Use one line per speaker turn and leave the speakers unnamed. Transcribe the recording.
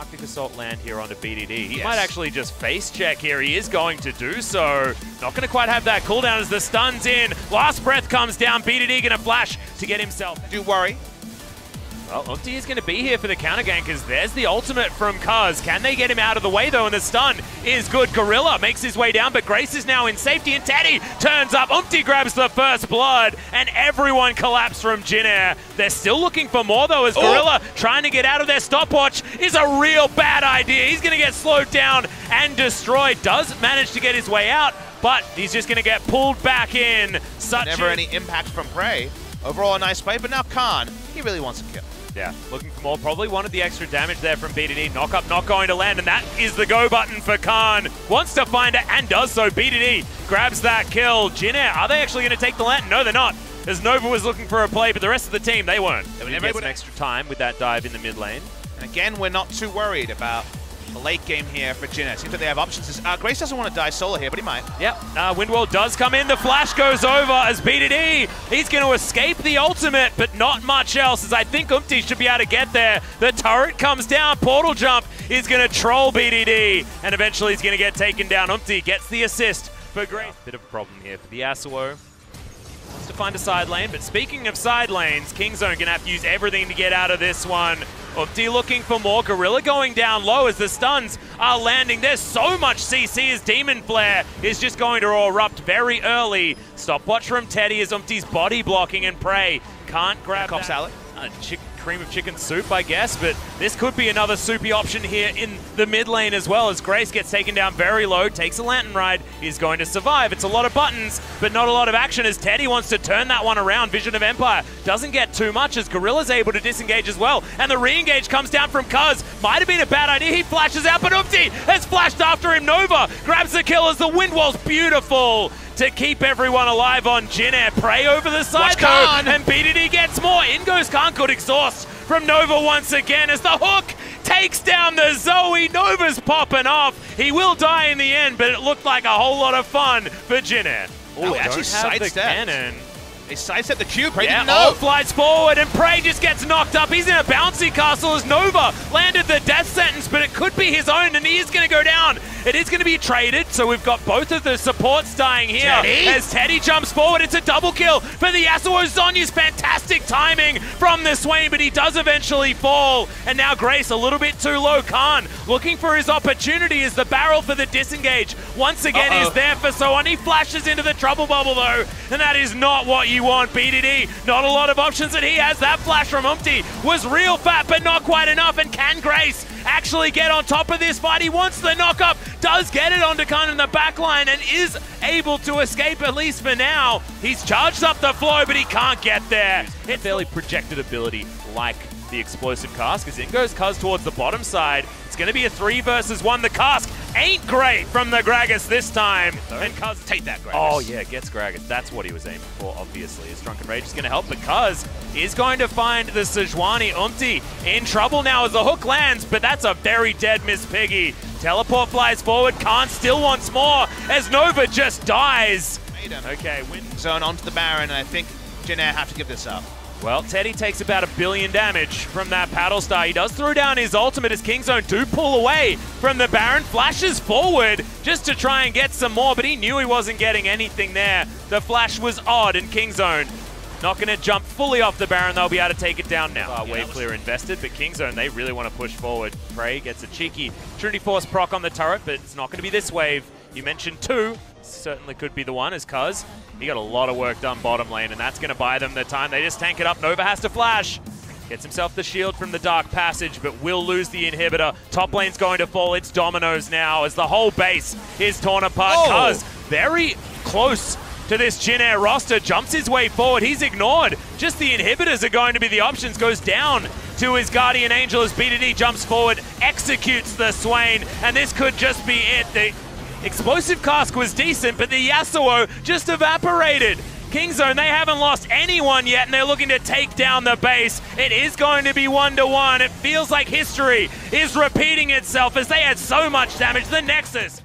Arctic Assault land here onto BDD. He might actually just face check here. He is going to do so. Not going to quite have that cooldown as the stun's in. Last breath comes down. BDD going to flash to get himself.
Do worry.
Well, Umti is going to be here for the counter gank because there's the ultimate from Kuz. Can they get him out of the way though? And the stun is good. Gorilla makes his way down, but Grace is now in safety and Teddy turns up. Umti grabs the first blood and everyone collapsed from Jin Air. They're still looking for more though as Gorilla trying to get out of their stopwatch is a real bad idea. He's going to get slowed down and destroyed. Does manage to get his way out, but he's just going to get pulled back in.
Never any impact from Prey. Overall a nice play, but now Khan, he really wants a kill.
Yeah, looking for more. Probably wanted the extra damage there from BDD. Knock up, not going to land, and that is the go button for Khan. Wants to find it and does so. BDD grabs that kill. Jin Air, are they actually going to take the land? No, they're not. As Nova was looking for a play, but the rest of the team, they weren't. They would get some extra time with that dive in the mid lane.
And again, we're not too worried about the late game here for Jin Air. Seems like they have options. Grace doesn't want to die solo here, but he might.
Yep, Windwall does come in. The flash goes over as BDD. He's going to escape the ultimate, but not much else, as I think Umti should be able to get there. The turret comes down. Portal jump is going to troll BDD, and eventually he's going to get taken down. Umti gets the assist for Grace. Bit of a problem here for the Yasuo. Wants to find a side lane, but speaking of side lanes, Kingzone going to have to use everything to get out of this one. Umti looking for more. Gorilla going down low as the stuns are landing. There's so much CC as Demon Flare is just going to erupt very early. Stopwatch from Teddy as Umti's body blocking and Prey can't grab
Cobb salad.
Cream of chicken soup, I guess, but this could be another soupy option here in the mid lane as well as Grace gets taken down very low, takes a Lantern Ride, is going to survive. It's a lot of buttons, but not a lot of action as Teddy wants to turn that one around. Vision of Empire doesn't get too much as Gorilla's able to disengage as well, and the re-engage comes down from Kuz. Might have been a bad idea. He flashes out, but Umti has flashed after him. Nova grabs the kill as the wind wall's beautiful to keep everyone alive on Jin Air. Prey over the side though, and BDD gets more. In goes Khan, could exhaust from Nova once again as the hook takes down the Zoe. Nova's popping off. He will die in the end, but it looked like a whole lot of fun for Jin Air.
Oh, he actually sidestepped. They sidestepped the cube. Prey didn't know.
Ult flies forward and Prey just gets knocked up. He's in a bouncy castle as Nova landed the death sentence, but it could be his own and he is going to go down. It is going to be traded, so we've got both of the supports dying here. As Teddy jumps forward, it's a double kill for the Yasuo. Zonya's fantastic timing from the Swain, but he does eventually fall. And now Grace a little bit too low. Khan looking for his opportunity as the barrel for the disengage once again is there for Sohan. He flashes into the trouble bubble though, and that is not what you want. BDD, not a lot of options that he has. That flash from Umti was real fat, but not quite enough. And can Grace actually get on top of this fight? He wants the knock-up, does get it onto Khan in the back line, and is able to escape, at least for now. He's charged up the flow, but he can't get there. It's fairly projected ability like the explosive cask, as in goes Kuz towards the bottom side. It's going to be a 3 versus 1. The cask ain't great from the Gragas this time. And Kuz,
take that, Gragas.
Oh yeah, gets Gragas. That's what he was aiming for, obviously. His Drunken Rage is going to help, but Kuz is going to find the Sejuani. Umti in trouble now as the hook lands, but that's a very dead Miss Piggy. Teleport flies forward. Khan still wants more as Nova just dies. Okay, wind
zone onto the Baron, and I think Jin Air have to give this up.
Well, Teddy takes about 1 billion damage from that Paddle Star. He does throw down his ultimate as Kingzone do pull away from the Baron. Flashes forward just to try and get some more, but he knew he wasn't getting anything there. The flash was odd, and Kingzone not going to jump fully off the Baron. They'll be able to take it down now. Wave clear invested, but Kingzone, they really want to push forward. Prey gets a cheeky Trinity Force proc on the turret, but it's not going to be this wave. You mentioned 2. Certainly could be the one as Kuz. He got a lot of work done bottom lane, and that's going to buy them the time. They just tank it up. Nova has to flash. Gets himself the shield from the Dark Passage, but will lose the inhibitor. Top lane's going to fall. It's dominoes now as the whole base is torn apart. Kuz very close to this Jin Air roster. Jumps his way forward. He's ignored. Just the inhibitors are going to be the options. Goes down to his Guardian Angel as BDD jumps forward, executes the Swain, and this could just be it. The explosive cask was decent, but the Yasuo just evaporated. Kingzone, they haven't lost anyone yet, and they're looking to take down the base. It is going to be 1-1. It feels like history is repeating itself as they had so much damage. The Nexus